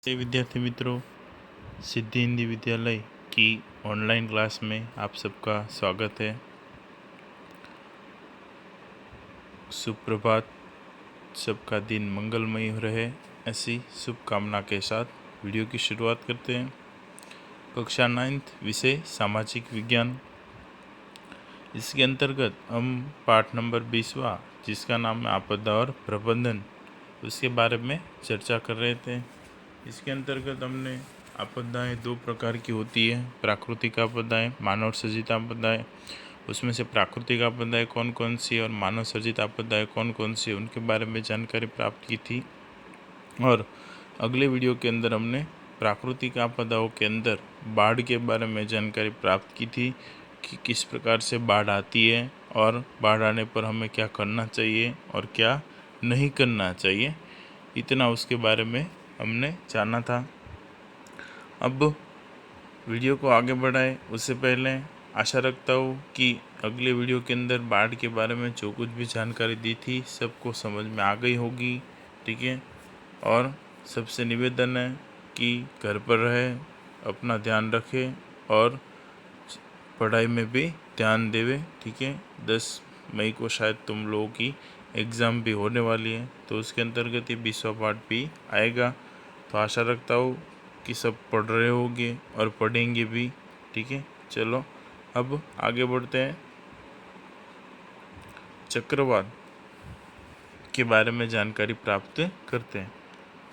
विद्यार्थी मित्रों, सिद्धि हिंदी विद्यालय की ऑनलाइन क्लास में आप सबका स्वागत है। सुप्रभात, सबका दिन मंगलमय रहे ऐसी शुभकामना के साथ वीडियो की शुरुआत करते हैं। कक्षा 9th विषय सामाजिक विज्ञान। इसके अंतर्गत हम पाठ नंबर 20वां, जिसका नाम है आपदा और प्रबंधन, उसके बारे में चर्चा कर रहे थे। इसके अंतर्गत हमने आपदाएं दो प्रकार की होती है, प्राकृतिक आपदाएं, मानव सर्जित आपदाएं। उसमें से प्राकृतिक आपदाएं कौन कौन सी और मानव सर्जित आपदाएं कौन कौन सी, उनके बारे में जानकारी प्राप्त की थी। और अगले वीडियो के अंदर हमने प्राकृतिक आपदाओं के अंदर बाढ़ के बारे में जानकारी प्राप्त की थी कि किस प्रकार से बाढ़ आती है और बाढ़ आने पर हमें क्या करना चाहिए और क्या नहीं करना चाहिए, इतना उसके बारे में हमने जाना था। अब वीडियो को आगे बढ़ाए उससे पहले आशा रखता हूँ कि अगले वीडियो के अंदर बाढ़ के बारे में जो कुछ भी जानकारी दी थी सबको समझ में आ गई होगी, ठीक है। और सबसे निवेदन है कि घर पर रहे, अपना ध्यान रखे और पढ़ाई में भी ध्यान देवे, ठीक है। 10 मई को शायद तुम लोगों की एग्ज़ाम भी होने वाली है, तो उसके अंतर्गत ये 20वां पार्ट भी आएगा। तो आशा रखता हूँ कि सब पढ़ रहे होंगे और पढ़ेंगे भी, ठीक है। चलो अब आगे बढ़ते हैं। चक्रवात के बारे में जानकारी प्राप्त करते हैं।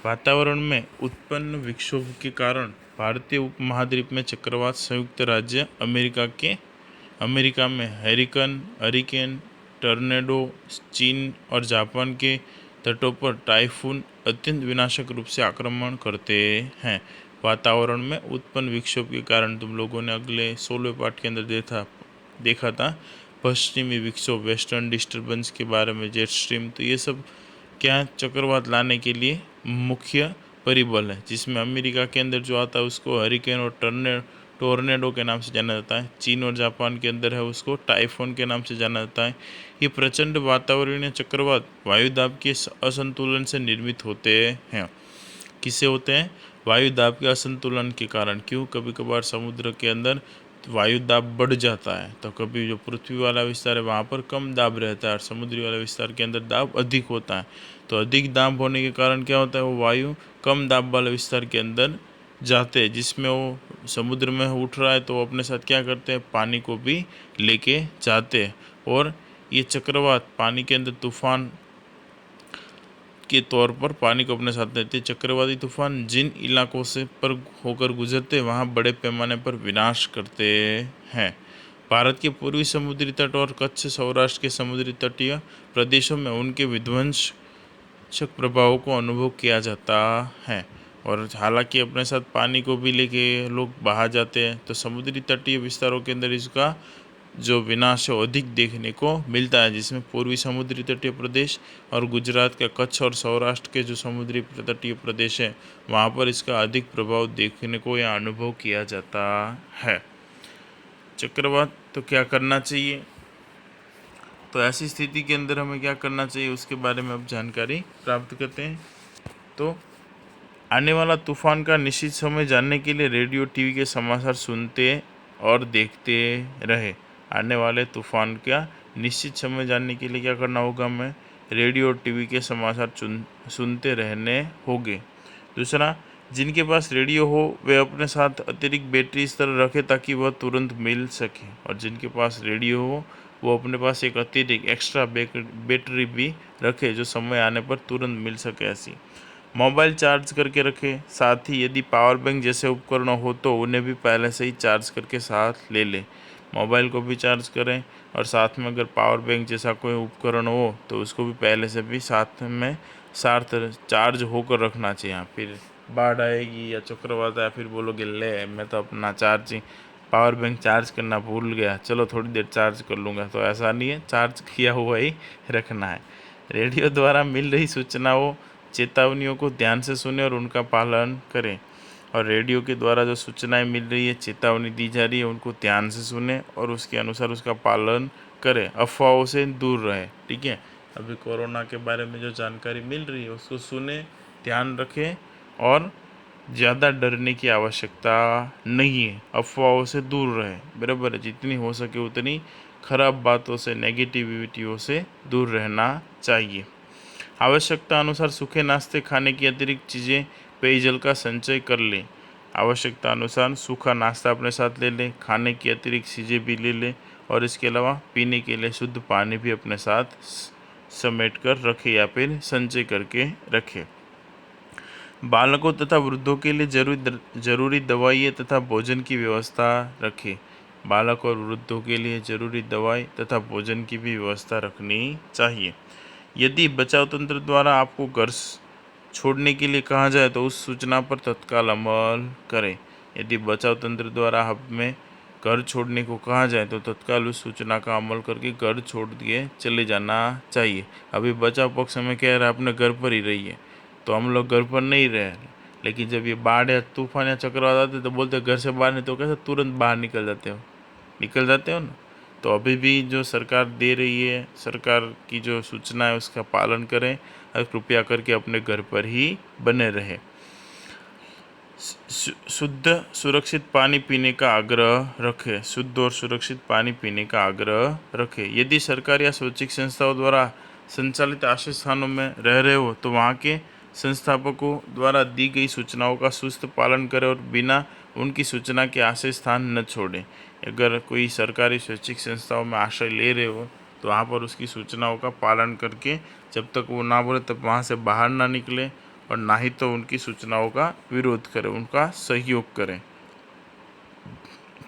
वातावरण में उत्पन्न विक्षोभ के कारण भारतीय उपमहाद्वीप में चक्रवात संयुक्त राज्य अमेरिका में हरिकेन, टर्नेडो, चीन और जापान के तटों पर टाइफून अत्यंत विनाशक रूप से आक्रमण करते हैं। वातावरण में उत्पन्न विक्षोभ के कारण तुम लोगों ने अगले 16वें पाठ के अंदर देखा था पश्चिमी विक्षोभ, वेस्टर्न डिस्टर्बेंस के बारे में, जेट स्ट्रीम। तो ये सब क्या चक्रवात लाने के लिए मुख्य परिबल है, जिसमें अमेरिका के अंदर जो आता है उसको हरिकेन और टोर्नेडो के नाम से जाना जाता है। चीन और जापान के अंदर है उसको टाइफून के नाम से जाना जाता है। ये प्रचंड वातावरणीय चक्रवात वायुदाब के असंतुलन से निर्मित होते हैं। किससे होते हैं? वायुदाब के असंतुलन के कारण। क्यों? कभी कभार समुद्र के अंदर वायुदाब बढ़ जाता है, तो कभी जो पृथ्वी वाला विस्तार है वहाँ पर कम दाब रहता है और समुद्री वाला विस्तार के अंदर दाब अधिक होता है। तो अधिक दाब होने के कारण क्या होता है, वो वायु कम दाब वाले विस्तार के अंदर जाते हैं, जिसमें वो समुद्र में उठ रहा है तो वो अपने साथ क्या करते हैं, पानी को भी लेके जाते हैं। और ये चक्रवात पानी के अंदर तूफान के तौर पर पानी को अपने साथ लेते। चक्रवाती तूफान जिन इलाकों से पर होकर गुजरते वहाँ बड़े पैमाने पर विनाश करते हैं। भारत के पूर्वी समुद्री तट और कच्छ सौराष्ट्र के समुद्री तटीय प्रदेशों में उनके विध्वंसक प्रभावों को अनुभव किया जाता है। और हालांकि अपने साथ पानी को भी लेके लोग बाहर जाते हैं, तो समुद्री तटीय विस्तारों के अंदर इसका जो विनाश है अधिक देखने को मिलता है, जिसमें पूर्वी समुद्री तटीय प्रदेश और गुजरात का कच्छ और सौराष्ट्र के जो समुद्री तटीय प्रदेश है वहाँ पर इसका अधिक प्रभाव देखने को या अनुभव किया जाता है। चक्रवात तो क्या करना चाहिए, तो ऐसी स्थिति के अंदर हमें क्या करना चाहिए उसके बारे में अब जानकारी प्राप्त करते हैं। तो आने वाला तूफान का निश्चित समय जानने के लिए रेडियो टीवी के समाचार सुनते और देखते रहे। आने वाले तूफान का निश्चित समय जानने के लिए क्या करना होगा, हमें रेडियो और टीवी के समाचार सुनते रहने होंगे। दूसरा, जिनके पास रेडियो हो वे अपने साथ अतिरिक्त बैटरी इस तरह रखें ताकि वह तुरंत मिल सके, और जिनके पास रेडियो हो वो अपने पास एक अतिरिक्त एक्स्ट्रा बैटरी भी रखे जो समय आने पर तुरंत मिल सके। ऐसी मोबाइल चार्ज करके रखें। साथ ही यदि पावर बैंक जैसे उपकरण हो तो उन्हें भी पहले से ही चार्ज करके साथ ले लें। मोबाइल को भी चार्ज करें और साथ में अगर पावर बैंक जैसा कोई उपकरण हो तो उसको भी पहले से भी साथ में चार्ज होकर रखना चाहिए। फिर बाढ़ आएगी या चक्रवात आया फिर बोलोगे ले मैं तो अपना पावर बैंक चार्ज करना भूल गया, चलो थोड़ी देर चार्ज कर लूँगा, तो ऐसा नहीं है, चार्ज किया हुआ ही रखना है। रेडियो द्वारा मिल रही सूचनाओं चेतावनियों को ध्यान से सुने और उनका पालन करें। और रेडियो के द्वारा जो सूचनाएं मिल रही है, चेतावनी दी जा रही है, उनको ध्यान से सुने और उसके अनुसार उसका पालन करें। अफवाहों से दूर रहें, ठीक है। अभी कोरोना के बारे में जो जानकारी मिल रही है उसको सुने, ध्यान रखें और ज़्यादा डरने की आवश्यकता नहीं है, अफवाहों से दूर रहे, बराबर है। जितनी हो सके उतनी खराब बातों से, नेगेटिविटियों से दूर रहना चाहिए। आवश्यकता अनुसार सूखे नाश्ते खाने की अतिरिक्त चीज़ें, पेयजल का संचय कर लें। आवश्यकता अनुसार सूखा नाश्ता अपने साथ ले लें, खाने की अतिरिक्त चीज़ें भी ले लें, और इसके अलावा पीने के लिए शुद्ध पानी भी अपने साथ समेट कर रखें या फिर संचय करके रखें। बालकों तथा वृद्धों के लिए जरूरी दवाइयाँ तथा भोजन की व्यवस्था रखें। बालक और वृद्धों के लिए जरूरी दवाई तथा भोजन की भी व्यवस्था रखनी चाहिए। यदि बचाव तंत्र द्वारा आपको घर छोड़ने के लिए कहा जाए तो उस सूचना पर तत्काल अमल करें। यदि बचाव तंत्र द्वारा हमें घर छोड़ने को कहा जाए तो तत्काल उस सूचना का अमल करके घर छोड़ दिए चले जाना चाहिए। अभी बचाव पक्ष हमें कह रहा है अपने घर पर ही रहिए, तो हम लोग घर पर नहीं रहे, लेकिन जब ये बाढ़ या तूफान या चक्रवात आते तो बोलते घर से बाहर नहीं, तो कैसे तुरंत बाहर निकल जाते हो ना। तो अभी भी जो सरकार दे रही है, सरकार की जो सूचना है उसका पालन करें और कृपया करके अपने घर पर ही बने रहें। शुद्ध सुरक्षित पानी पीने का आग्रह रखें। शुद्ध और सुरक्षित पानी पीने का आग्रह रखें। यदि सरकार या स्वैच्छिक संस्थाओं द्वारा संचालित आश्रय स्थानों में रह रहे हो तो वहाँ के संस्थापकों द्वारा दी गई सूचनाओं का सुस्त पालन करें और बिना उनकी सूचना के आश्रय स्थान न छोड़ें। अगर कोई सरकारी स्वैच्छिक संस्थाओं में आश्रय ले रहे हो तो वहाँ पर उसकी सूचनाओं का पालन करके जब तक वो ना बोले तब वहाँ से बाहर ना निकले, और ना ही तो उनकी सूचनाओं का विरोध करें, उनका सहयोग करें।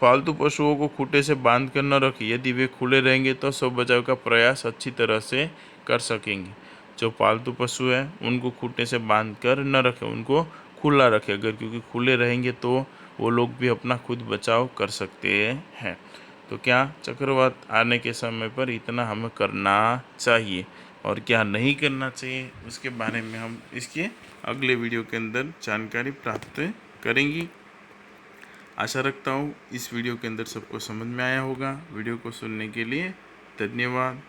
पालतू पशुओं को खूंटे से बांध कर न रखें। यदि वे खुले रहेंगे तो स्व बचाव का प्रयास अच्छी तरह से कर सकेंगे। जो पालतू पशु है उनको खूंटे से बांध कर न रखें, उनको खुला रखें अगर, क्योंकि खुले रहेंगे तो वो लोग भी अपना खुद बचाव कर सकते हैं। तो क्या चक्रवात आने के समय पर इतना हमें करना चाहिए और क्या नहीं करना चाहिए उसके बारे में हम इसके अगले वीडियो के अंदर जानकारी प्राप्त करेंगी। आशा रखता हूँ इस वीडियो के अंदर सबको समझ में आया होगा। वीडियो को सुनने के लिए धन्यवाद।